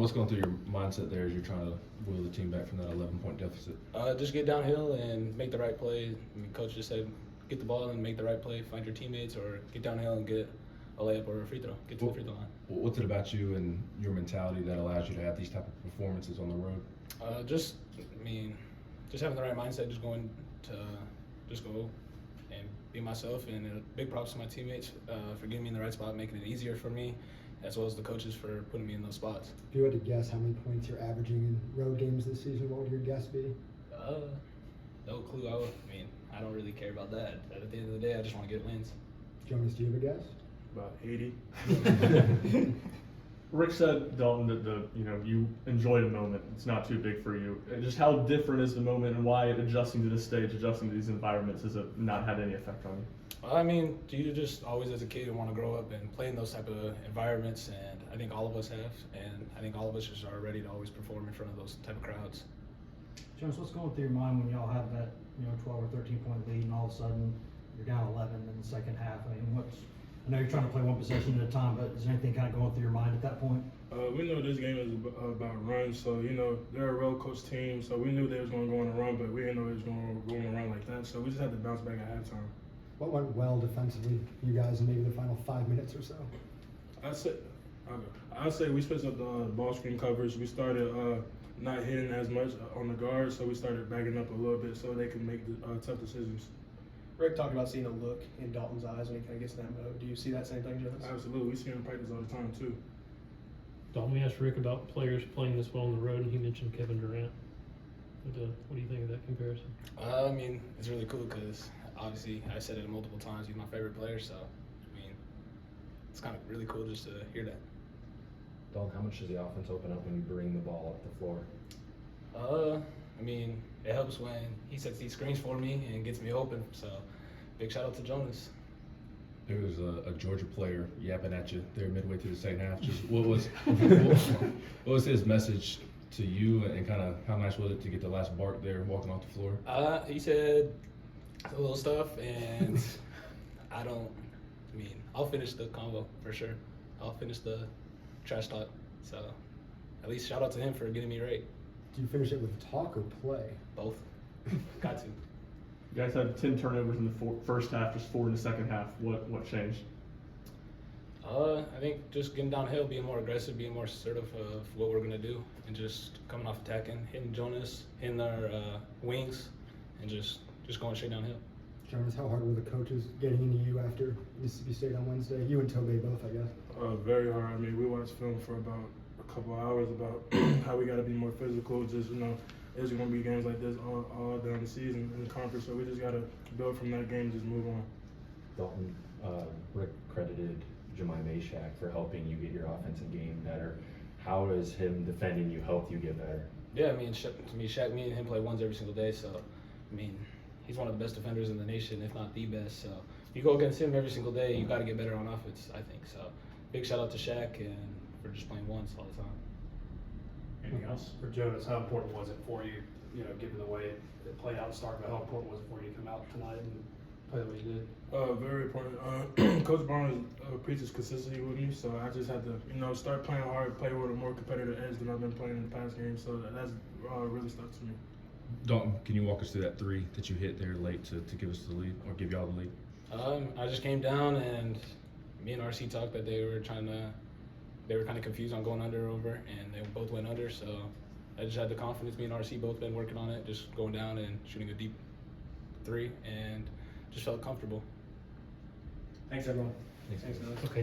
What's going through your mindset there as you're trying to will the team back from that 11-point deficit? Just get downhill and make the right play. I mean, coach just said, get the ball and make the right play, find your teammates, or get downhill and get a layup or a free throw, get to the free throw line. What's it about you and your mentality that allows you to have these type of performances on the road? Just having the right mindset, just go and be myself, and big props to my teammates for getting me in the right spot, making it easier for me, as well as the coaches for putting me in those spots. If you had to guess how many points you're averaging in road games this season, what would your guess be? No clue. I don't really care about that. At the end of the day, I just want to get wins. Jonas, do you have a guess? About 80. Rick said, Dalton, that you enjoyed a moment. It's not too big for you. Just how different is the moment, and why adjusting to this stage, adjusting to these environments, has it not had any effect on you? You just always as a kid want to grow up and play in those type of environments, and I think all of us have, and I think all of us just are ready to always perform in front of those type of crowds. Jonas, what's going through your mind when y'all have that 12 or 13 point lead, and all of a sudden you're down 11 in the second half? I know you're trying to play one possession at a time, but is there anything kind of going through your mind at that point? We know this game is about runs, so they're a well-coached team, so we knew they was going to go on a run, but we didn't know they was going to go on a run like that, so we just had to bounce back at halftime. What went well defensively for you guys in maybe the final 5 minutes or so? I'd say we switched up the ball screen coverage. We started not hitting as much on the guard, so we started backing up a little bit so they could make the tough decisions. Rick talked about seeing a look in Dalton's eyes when he kind of gets in that mode. Do you see that same thing, Jonas? Absolutely. We see him in practice all the time, too. Dalton, we asked Rick about players playing this well on the road, and he mentioned Kevin Durant. What do you think of that comparison? It's really cool because obviously I said it multiple times. He's my favorite player, so it's kind of really cool just to hear that. Dalton, how much does the offense open up when you bring the ball up the floor? It helps when he sets these screens for me and gets me open. So, big shout out to Jonas. There was a Georgia player yapping at you there midway through the second half. Just what was his message to you, and kind of how nice was it to get the last bark there walking off the floor? He said a little stuff, and I'll finish the convo for sure. I'll finish the trash talk. So, at least shout out to him for getting me right. Do you finish it with talk or play? Both. Got to. You guys had 10 turnovers in the first half, just 4 in the second half. What changed? I think just getting downhill, being more aggressive, being more assertive of what we're going to do, and just coming off attacking, hitting Jonas, hitting our wings, and just going straight downhill. Jonas, how hard were the coaches getting into you after Mississippi State on Wednesday? You and Tobey both, I guess. Very hard. We watched film for about a couple of hours about how we got to be more physical. Just, there's going to be games like this all down the season in the conference, so we just got to build from that game and just move on. Dalton, Rick credited Jemai Mashak for helping you get your offensive game better. How does him defending you help you get better? Yeah, Shaq, me and him play ones every single day, so, he's one of the best defenders in the nation, if not the best. So if you go against him every single day, you got to get better on offense, I think. So big shout out to Shaq and for just playing once all the time. Anything else for Jonas? How important was it for you, given the way it played out to start, but how important was it for you to come out tonight and play the way you did? Very important. Coach Barnes preaches consistency with me, so I just had to, start playing hard, play with a more competitive edge than I've been playing in the past games. So that's really stuck to me. Dalton, can you walk us through that three that you hit there late to give us the lead, or give y'all the lead? I just came down, and me and RC talked that they were kind of confused on going under or over, and they both went under. So I just had the confidence. Me and RC both been working on it, just going down and shooting a deep three, and just felt comfortable. Thanks, everyone. Thanks. Okay.